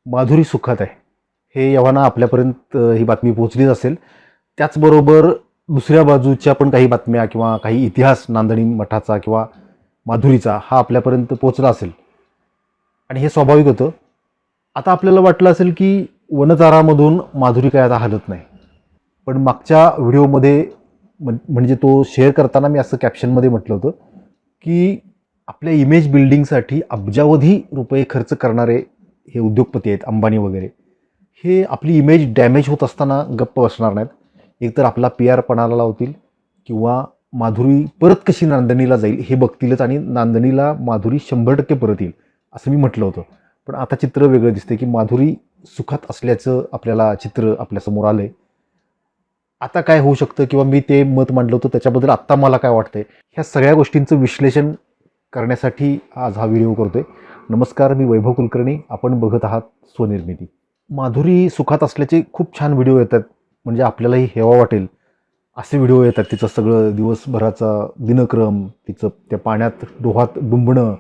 माधुरी सुखात आहे हे एव्हाना आपल्यापर्यंत ही बातमी पोहोचलीच असेल. त्याचबरोबर दुसऱ्या बाजूच्या पण काही बातम्या किंवा काही इतिहास नांदणी मठाचा किंवा माधुरीचा हा आपल्यापर्यंत पोहोचला असेल आणि हे स्वाभाविक होतं. आता आपल्याला वाटलं असेल की वनतारामधून माधुरी काय आता हलत नाही, पण मागच्या व्हिडिओमध्ये म्हणजे तो शेअर करताना मी असं कॅप्शनमध्ये म्हटलं होतं की आपल्या इमेज बिल्डिंगसाठी अब्जावधी रुपये खर्च करणारे हे उद्योगपती आहेत, अंबानी वगैरे, हे आपली इमेज डॅमेज होत असताना गप्प बसणार नाहीत. एकतर आपला PR पणाला लावतील किंवा माधुरी परत कशी नांदणीला जाईल हे बघतीलच आणि नांदणीला माधुरी 100% परत येईल असं मी म्हटलं होतं. पण आता चित्र वेगळं दिसते की माधुरी सुखात असल्याचं आपल्याला चित्र आपल्यासमोर आलं आहे. आता काय होऊ शकतं किंवा मी ते मत मांडलं होतं त्याच्याबद्दल आत्ता मला काय वाटतंय, ह्या सगळ्या गोष्टींचं विश्लेषण करण्यासाठी आज हा व्हिडिओ करतोय. नमस्कार, मी वैभव कुलकर्णी, आपण बघत आहात स्वनिर्मिती. माधुरी सुखात असल्याचे खूप छान व्हिडिओ येतात, म्हणजे आपल्यालाही हेवा वाटेल असे व्हिडिओ येतात. तिचं सगळं दिवसभराचा दिनक्रम, तिचं त्या पाण्यात डोहात डुंबणं,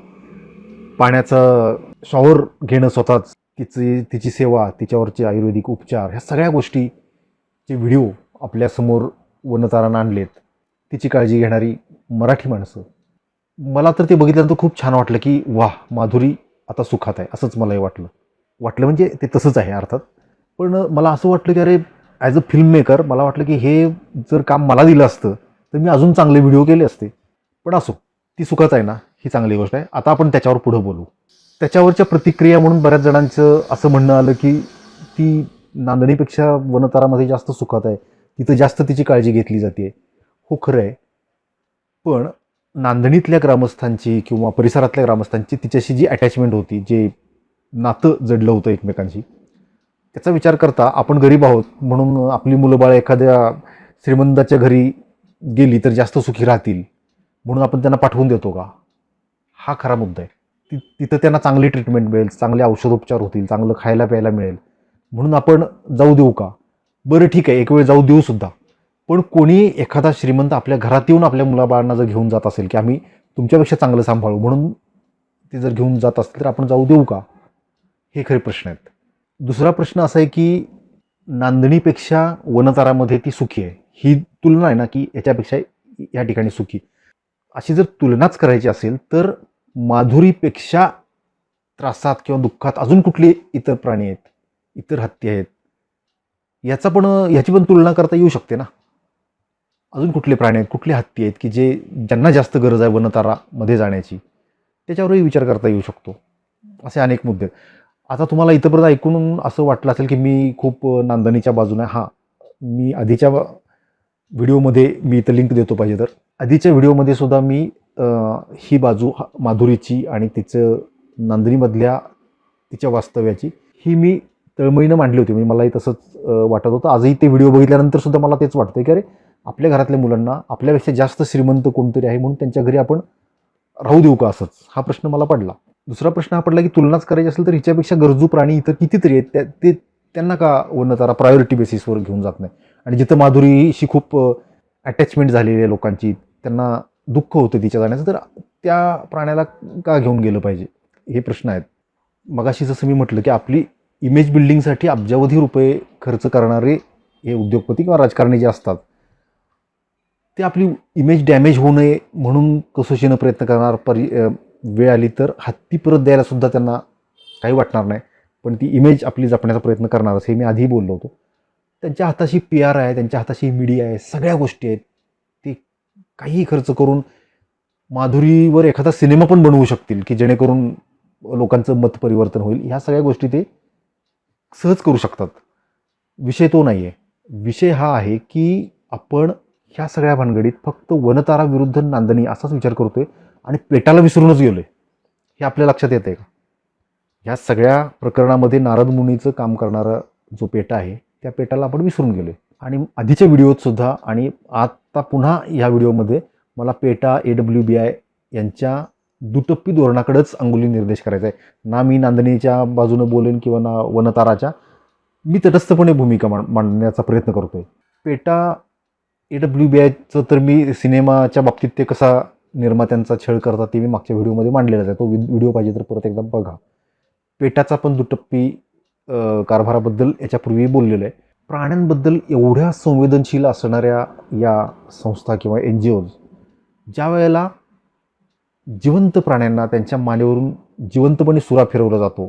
पाण्याचा शॉवर घेणं स्वतःच, तिची सेवा, तिच्यावरचे आयुर्वेदिक उपचार, ह्या सगळ्या गोष्टीचे व्हिडिओ आपल्यासमोर वनतारानं आणलेत. तिची काळजी घेणारी मराठी माणसं. मला तर ते बघितल्यानंतर खूप छान वाटलं की वाह, माधुरी आता सुखात आहे, असंच मलाही वाटलं म्हणजे ते तसंच आहे अर्थात. पण मला असं वाटलं की अरे, ॲज अ फिल्म मेकर मला वाटलं की हे जर काम मला दिलं असतं तर मी अजून चांगले व्हिडिओ केले असते. पण असो, ती सुखात आहे ना, ही चांगली गोष्ट आहे. आता आपण त्याच्यावर पुढं बोलू. त्याच्यावरच्या प्रतिक्रिया म्हणून बऱ्याच जणांचं असं म्हणणं आलं की ती नांदणीपेक्षा वनतारामध्ये जास्त सुखात आहे, तिथं जास्त तिची काळजी घेतली जाते. हो, खरं आहे. पण नांदणीतल्या ग्रामस्थांची किंवा परिसरातल्या ग्रामस्थांची तिच्याशी जी अटॅचमेंट होती, जे नातं जडलं होतं एकमेकांशी, त्याचा विचार करता आपण गरीब आहोत म्हणून आपली मुलं बाळ एखाद्या श्रीमंताच्या घरी गेली तर जास्त सुखी राहतील म्हणून आपण त्यांना पाठवून देतो का? हा खरा मुद्दा आहे. तिथं त्यांना चांगली ट्रीटमेंट मिळेल, चांगले औषधोपचार होतील, चांगलं खायला प्यायला मिळेल म्हणून आपण जाऊ देऊ का? बरं, ठीक आहे, एक वेळ जाऊ देऊ सुद्धा. पण कोणी एखादा श्रीमंत आपल्या घरात येऊन आपल्या मुलाबाळांना जर घेऊन जात असेल की आम्ही तुमच्यापेक्षा चांगलं सांभाळू म्हणून ते जर घेऊन जात असतील तर आपण जाऊ देऊ का? हे खरे प्रश्न आहेत. दुसरा प्रश्न असा आहे की नांदणीपेक्षा वनतारामध्ये ती सुखी आहे, ही तुलना आहे ना, की याच्यापेक्षा या ठिकाणी सुखी, अशी जर तुलनाच करायची असेल तर माधुरीपेक्षा त्रासात किंवा दुःखात अजून कुठले इतर प्राणी आहेत, इतर हत्ती आहेत, याची पण तुलना करता येऊ शकते ना. अजून कुठले प्राणी आहेत, कुठले हत्ती आहेत की ज्यांना जास्त गरज आहे वनतारामध्ये जाण्याची, त्याच्यावरही विचार करता येऊ शकतो. असे अनेक मुद्दे. आता तुम्हाला इथंपर्यंत ऐकून असं वाटलं असेल की मी खूप नांदणीच्या बाजूने. हां, मी आधीच्या व्हिडिओमध्ये मी इथं लिंक देतो पाहिजे तर, आधीच्या व्हिडिओमध्ये सुद्धा मी ही बाजू माधुरीची आणि तिचं नांदणीमधल्या तिच्या वास्तव्याची ही मी तळमळीनं मांडली होती. म्हणजे मलाही तसंच वाटत होतं. आजही ते व्हिडिओ बघितल्यानंतर सुद्धा मला तेच वाटतं की अरे, आपल्या घरातल्या मुलांना आपल्यापेक्षा जास्त श्रीमंत कोणतरी आहे म्हणून त्यांच्या घरी आपण राहू देऊ का असंच? हा प्रश्न मला पडला. दुसरा प्रश्न हा पडला की तुलनाच करायची असेल तर हिच्यापेक्षा गरजू प्राणी इतर कितीतरी आहेत, ते त्यांना का वनतारा प्रायोरिटी बेसिसवर घेऊन जात नाही? आणि जिथं माधुरीशी खूप अटॅचमेंट झालेली आहे लोकांची, त्यांना दुःख होतं तिच्या जाण्याचं, तर त्या प्राण्याला का घेऊन गेलं पाहिजे? हे प्रश्न आहेत. मगाशी जसं मी म्हटलं की आपली इमेज बिल्डिंगसाठी अब्जावधी रुपये खर्च करणारे हे उद्योगपती किंवा राजकारणी जे असतात, ते आपली इमेज डॅमेज होऊ नये म्हणून कसोशीनं प्रयत्न करणार. वेळ आली तर हत्ती परत द्यायला सुद्धा त्यांना काही वाटणार नाही, पण ती इमेज आपली जपण्याचा प्रयत्न करणारच, हे मी आधीही बोललो होतो. त्यांच्या हाताशी PR आहे, त्यांच्या हाताशी मीडिया आहे, सगळ्या गोष्टी आहेत. ते काहीही खर्च करून माधुरीवर एखादा सिनेमा पण बनवू शकतील की जेणेकरून लोकांचं मत परिवर्तन होईल. ह्या सगळ्या गोष्टी ते सहज करू शकतात. विषय तो नाही आहे. विषय हा आहे की आपण ह्या सगळ्या भानगडीत फक्त वनतारा विरुद्ध नांदणी असाच विचार करतोय आणि पेटाला विसरूनच गेलोय. हे आपल्या लक्षात येतंय का? ह्या सगळ्या प्रकरणामध्ये नारद मुनीचं काम करणारा जो पेटा आहे, त्या पेटाला आपण विसरून गेलोय. आणि आधीच्या व्हिडिओत सुद्धा आणि आता पुन्हा ह्या व्हिडिओमध्ये मला पेटा, AWBI यांच्या दुटप्पी धोरणाकडेच अंगुली निर्देश करायचा आहे. ना मी नांदणीच्या बाजूनं बोलेन किंवा ना वनताराच्या. मी तटस्थपणे भूमिका मांडण्याचा प्रयत्न करतोय. पेटा, AWBIचं तर मी सिनेमाच्या बाबतीत ते कसा निर्मात्यांचा छळ करतात ते मी मागच्या व्हिडिओमध्ये मांडलेलाच आहे. तो व्हिडिओ पाहिजे तर परत एकदा बघा. पेटाचा पण दुटप्पी कारभाराबद्दल याच्यापूर्वी बोललेलं आहे. प्राण्यांबद्दल एवढ्या संवेदनशील असणाऱ्या या संस्था किंवा NGOज ज्या वेळेला जिवंत प्राण्यांना त्यांच्या मानेवरून जिवंतपणे सुरा फिरवला जातो,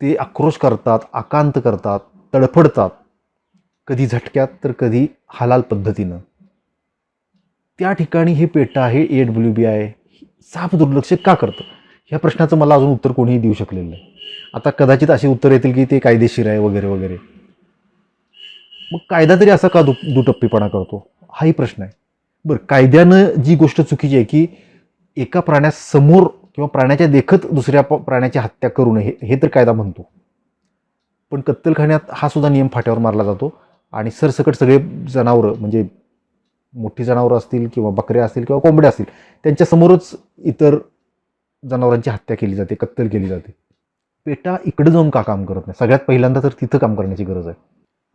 ते आक्रोश करतात, आकांत करतात, तडफडतात, कधी झटक्यात तर कधी हलाल पद्धतीनं, त्या ठिकाणी हे पेटा, हे AWBI साफ दुर्लक्ष का करतं? ह्या प्रश्नाचं मला अजून उत्तर कोणीही देऊ शकलेलं नाही. आता कदाचित असे उत्तर येतील की ते कायदेशीर आहे वगैरे वगैरे. मग कायदा तरी असा का दुटप्पीपणा करतो, हाही प्रश्न आहे. बरं, कायद्यानं जी गोष्ट चुकीची आहे की एका प्राण्यासमोर किंवा प्राण्याच्या देखत दुसऱ्या प्राण्याची हत्या करू नये, हे तर कायदा म्हणतो. पण कत्तलखान्यात हा सुद्धा नियम फाट्यावर मारला जातो आणि सरसकट सगळे जनावरं, म्हणजे मोठी जनावरं असतील किंवा बकऱ्या असतील किंवा कोंबड्या असतील, त्यांच्यासमोरच इतर जनावरांची हत्या केली जाते, कत्तल केली जाते. पेटा इकडं जाऊन का काम करत नाही? सगळ्यात पहिल्यांदा तर तिथं काम करण्याची गरज आहे.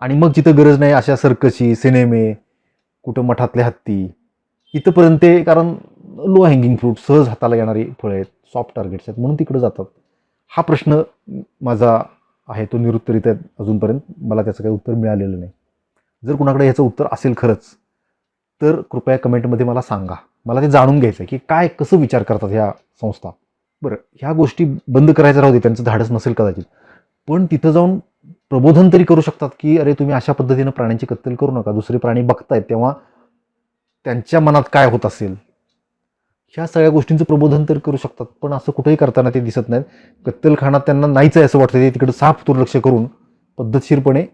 आणि मग जिथं गरज नाही अशा सर्कशी, सिनेमे, कुठं मठातले हत्ती, इथंपर्यंत ते, कारण लो हँगिंग फ्रूट, सहज हाताला येणारी फळं आहेत, सॉफ्ट टार्गेट्स आहेत, म्हणून तिकडं जातात. हा प्रश्न माझा आहे, तो निरुत्तरित आहे अजूनपर्यंत. मला त्याचं काही उत्तर मिळालेलं नाही. जर कुणाकडे याचं उत्तर असेल खरंच तर कृपया कमेंटमध्ये मला सांगा. मला ते जाणून घ्यायचं आहे की काय, कसं विचार करतात ह्या संस्था. बरं, ह्या गोष्टी बंद करायच्या राहू दे, त्यांचं धाडस नसेल कदाचित, पण तिथं जाऊन प्रबोधन तरी करू शकतात की अरे तुम्ही अशा पद्धतीनं प्राण्यांची कत्तल करू नका. दुसरे प्राणी बघतायत तेव्हा त्यांच्या मनात काय होत असेल, ह्या सगळ्या गोष्टींचं प्रबोधन तर करू शकतात. पण असं कुठेही करताना ते दिसत नाहीत. कत्तलखाना त्यांना नाहीच आहे असं वाटतं, ते तिकडं साफ दुर्लक्ष करून पद्धतशीरपणे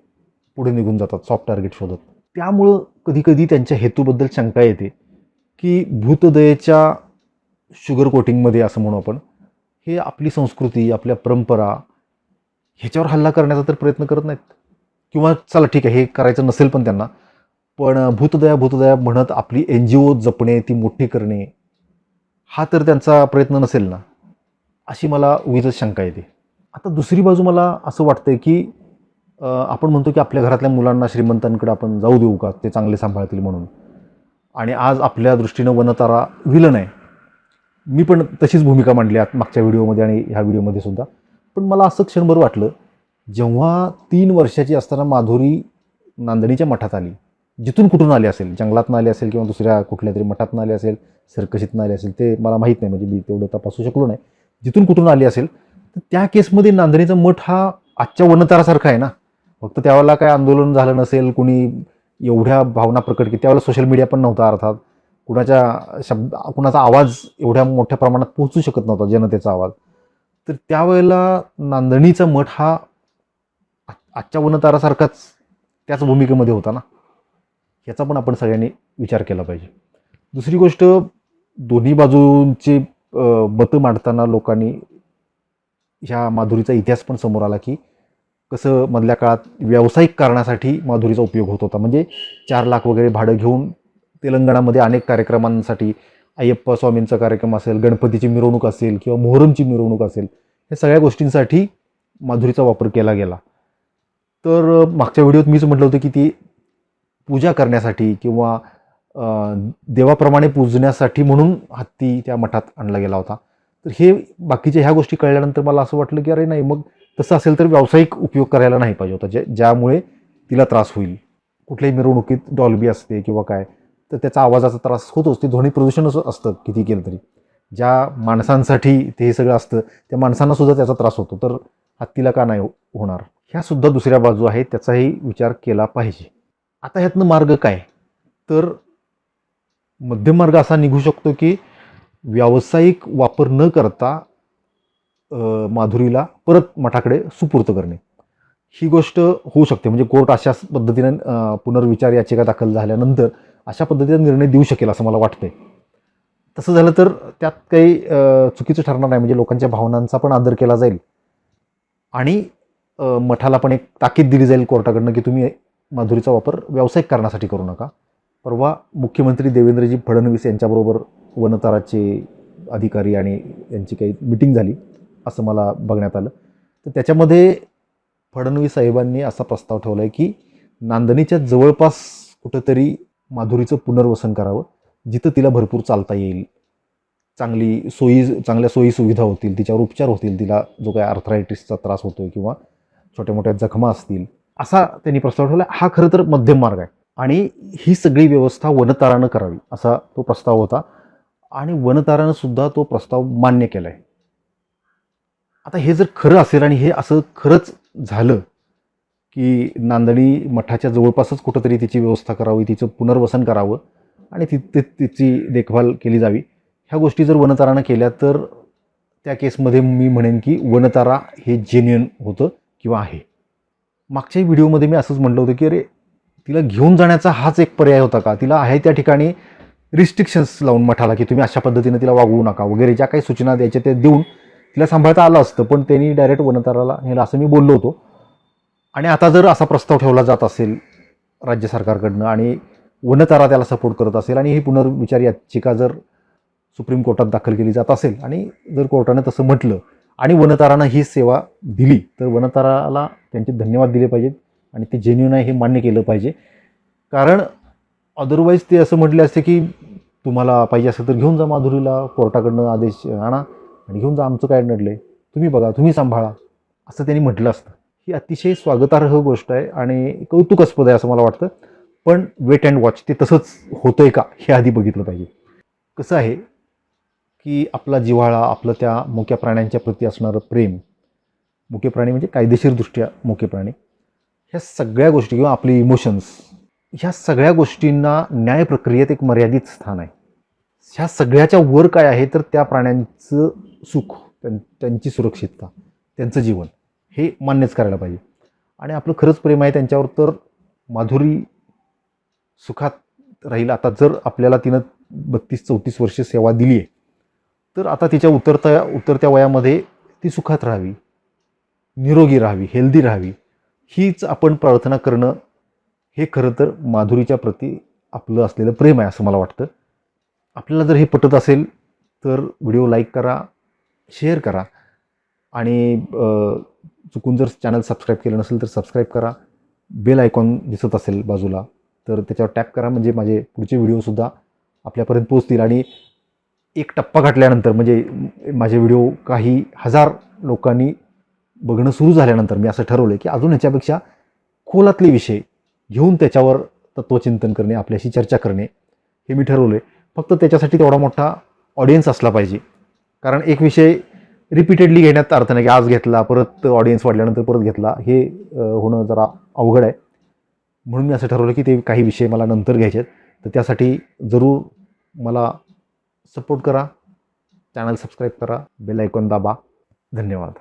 पुढे निघून जातात सॉफ्ट टार्गेट शोधत. त्यामुळं कधीकधी त्यांच्या हेतूबद्दल शंका येते की भूतदयेच्या शुगर कोटिंगमध्ये, असं म्हणू आपण, हे आपली संस्कृती, आपल्या परंपरा ह्याच्यावर हल्ला करण्याचा तर प्रयत्न करत नाहीत. किंवा चला ठीक आहे, हे करायचं नसेल पण त्यांना, पण भूतदया भूतदया म्हणत आपली NGO जपणे, ती मोठी करणे, हा तर त्यांचा प्रयत्न नसेल ना, अशी मला उगीचच शंका येते. आता दुसरी बाजू मला असं वाटतंय की आपण म्हणतो की आपल्या घरातल्या मुलांना श्रीमंतांकडे आपण जाऊ देऊ का, ते चांगले सांभाळतील म्हणून. आणि आज आपल्या दृष्टीनं वनतारा विलन आहे. मी पण तशीच भूमिका मांडली मागच्या व्हिडिओमध्ये आणि ह्या व्हिडिओमध्ये सुद्धा. पण मला असं क्षणभर वाटलं जेव्हा 3 वर्षाची असताना माधुरी नांदणीच्या मठात आली, जिथून कुठून आली असेल, जंगलातून आली असेल किंवा दुसऱ्या कुठल्या तरी मठातून आली असेल, सर्कशीतून आली असेल, ते मला माहीत नाही, म्हणजे मी तेवढं तपासू शकलो नाही. जिथून कुठून आली असेल तर त्या केसमध्ये नांदणीचा मठ हा आजच्या वनतारासारखा आहे ना. फक्त त्यावेळेला काय आंदोलन झालं नसेल, कुणी एवढ्या भावना प्रकट केली, त्यावेळेला सोशल मीडिया पण नव्हता अर्थात, कुणाचा आवाज एवढ्या मोठ्या प्रमाणात पोहोचू शकत नव्हता, जनतेचा आवाज. तर त्यावेळेला नांदणीचा मठ हा आजच्या वनतारासारखाच त्याच भूमिकेमध्ये होता ना. याचा पण आपण सगळ्यांनी विचार केला पाहिजे. दुसरी गोष्ट, दोन्ही बाजूंचे मतं मांडताना लोकांनी ह्या माधुरीचा इतिहास पण समोर आला की कसं मधल्या काळात व्यावसायिक कारणासाठी माधुरीचा उपयोग होत होता. म्हणजे 4 लाख वगैरे भाडं घेऊन तेलंगणामध्ये अनेक कार्यक्रमांसाठी, अय्यप्पा स्वामींचा कार्यक्रम असेल, गणपतीची मिरवणूक असेल किंवा मोहरमची मिरवणूक असेल, या सगळ्या गोष्टींसाठी माधुरीचा वापर केला गेला. तर मागच्या व्हिडिओत मीच म्हटलं होतं की ती पूजा करण्यासाठी किंवा देवाप्रमाणे पूजण्यासाठी म्हणून हत्ती त्या मठात आणला गेला होता. तर हे बाकीच्या ह्या गोष्टी कळल्यानंतर मला असं वाटलं की अरे नाही, मग तसं असेल तर व्यावसायिक उपयोग करायला नाही पाहिजे होता, ज्यामुळे तिला त्रास होईल. कुठल्याही मिरवणुकीत डॉल्बी असते किंवा काय, तर त्याचा आवाजाचा त्रास होतोच. ते ध्वनी प्रदूषण असतं किती केलं तरी. ज्या माणसांसाठी ते हे सगळं असतं त्या माणसांना सुद्धा त्याचा त्रास होतो, तर हत्तीला का नाही होणार? ह्या सुद्धा दुसऱ्या बाजू आहेत, त्याचाही विचार केला पाहिजे. आता ह्यातनं मार्ग काय? तर मध्यम मार्ग असा निघू शकतो की व्यावसायिक वापर न करता माधुरीला परत मठाकडे सुपूर्त करणे, ही गोष्ट होऊ शकते. म्हणजे कोर्ट अशा पद्धतीने पुनर्विचार याचिका दाखल झाल्यानंतर अशा पद्धतीने निर्णय देऊ शकेल असं मला वाटतंय. तसं झालं तर त्यात काही चुकीचं ठरणार नाही. म्हणजे लोकांच्या भावनांचा पण आदर केला जाईल आणि मठाला पण एक ताकीद दिली जाईल कोर्टाकडनं की तुम्ही माधुरीचा वापर व्यावसायिक कारणासाठी करू नका. परवा मुख्यमंत्री देवेंद्रजी फडणवीस यांच्याबरोबर वनताराचे अधिकारी आणि यांची काही मिटिंग झाली असं मला बघण्यात आलं. तर त्याच्यामध्ये फडणवीस साहेबांनी असा प्रस्ताव ठेवला आहे की नांदणीच्या जवळपास कुठंतरी माधुरीचं पुनर्वसन करावं, जिथं तिला भरपूर चालता येईल, चांगल्या सोयी सुविधा होतील, तिच्यावर उपचार होतील, तिला जो काही आर्थरायटिसचा त्रास होतोय किंवा छोट्या मोठ्या जखमा असतील, असा त्यांनी प्रस्ताव ठेवला. हा खरं तर मध्यम मार्ग आहे आणि ही सगळी व्यवस्था वनतारानं करावी असा तो प्रस्ताव होता आणि वनतारानं सुद्धा तो प्रस्ताव मान्य केला आहे. आता हे जर खरं असेल आणि हे असं खरंच झालं की नांदणी मठाच्या जवळपासच कुठंतरी तिची व्यवस्था करावी, तिचं पुनर्वसन करावं आणि तिची देखभाल केली जावी, ह्या गोष्टी जर वनतारानं केल्या तर त्या केसमध्ये मी म्हणेन की वनतारा हे जेन्युइन होतं किंवा आहे. मागच्याही व्हिडिओमध्ये मी असंच म्हटलं होतं की अरे तिला घेऊन जाण्याचा हाच एक पर्याय होता का? तिला आहे त्या ठिकाणी रिस्ट्रिक्शन्स लावून मठाला की तुम्ही अशा पद्धतीनं तिला वागवू नका वगैरे ज्या काही सूचना द्यायच्या त्या देऊन तिला सांभाळता आलं असतं, पण त्यांनी डायरेक्ट वनताराला नेलं असं मी बोललो होतो. आणि आता जर असा प्रस्ताव ठेवला जात असेल राज्य सरकारकडनं आणि वनतारा त्याला सपोर्ट करत असेल आणि ही पुनर्विचार याचिका जर सुप्रीम कोर्टात दाखल केली जात असेल आणि जर कोर्टाने तसं म्हटलं आणि वनतारानं ही सेवा दिली तर वनताराला त्यांचे धन्यवाद दिले पाहिजेत आणि ते जेन्युइन आहे हे मान्य केलं पाहिजे. कारण अदरवाईज ते असं म्हटले असते की तुम्हाला पाहिजे असेल तर घेऊन जा माधुरीला, कोर्टाकडनं आदेश आणा आणि घेऊन जा, आमचं काय नडलंय, तुम्ही बघा, तुम्ही सांभाळा, असं त्यांनी म्हटलं असतं. ही अतिशय स्वागतार्ह गोष्ट आहे आणि कौतुकास्पद आहे असं मला वाटतं. पण वेट अँड वॉच, ते तसंच होतंय का हे आधी बघितलं पाहिजे. कसं आहे की आपला जिव्हाळा, आपलं त्या मुक्या प्राण्यांच्या प्रती असणारं प्रेम, मुके प्राणी म्हणजे कायदेशीरदृष्ट्या मुके प्राणी, ह्या सगळ्या गोष्टी किंवा आपले इमोशन्स, ह्या सगळ्या गोष्टींना न्याय प्रक्रियेत एक मर्यादित स्थान आहे. ह्या सगळ्याच्या वर काय आहे तर त्या प्राण्यांचं सुख, त्यांची सुरक्षितता, त्यांचं जीवन हे मान्यच करायला पाहिजे. आणि आपलं खरंच प्रेम आहे त्यांच्यावर तर माधुरी सुखात राहील. आता जर आपल्याला तिनं 32-34 वर्ष सेवा दिली आहे तर आता तिच्या उतरत्या वयामध्ये ती सुखात राहावी, निरोगी राहावी, हेल्दी राहावी, हीच आपण प्रार्थना करणं हे खरं तर माधुरीच्या प्रती आपलं असलेलं प्रेम आहे असं मला वाटतं. आपल्याला जर हे पटत असेल तर व्हिडिओ लाईक करा, शेअर करा आणि चुकून जर चॅनल सबस्क्राईब केलं नसेल तर सबस्क्राईब करा. बेल आयकॉन दिसत असेल बाजूला तर त्याच्यावर टॅप करा, म्हणजे माझे पुढचे व्हिडिओसुद्धा आपल्यापर्यंत पोहोचतील. आणि एक टप्पा गाठल्यानंतर म्हणजे माझे व्हिडिओ काही हजार लोकांनी बघणं सुरू झाल्यानंतर मी असं ठरवलं की अजून ह्याच्यापेक्षा खोलातले विषय घेऊन त्याच्यावर तत्त्वचिंतन करणे, आपल्याशी चर्चा करणे हे मी ठरवलं आहे. फक्त त्याच्यासाठी तेवढा मोठा ऑडियन्स असला पाहिजे. कारण एक विषय रिपीटेडली घेण्यात अर्थ नाही की आज घेतला परत ऑडियन्स वाढल्यानंतर परत घेतला, हे होणं जरा अवघड आहे. म्हणून मी असं ठरवलं की ते काही विषय मला नंतर घ्यायचे आहेत. तर त्यासाठी जरूर मला सपोर्ट करा, चॅनल सबस्क्राईब करा, बेल आयकॉन दाबा. धन्यवाद.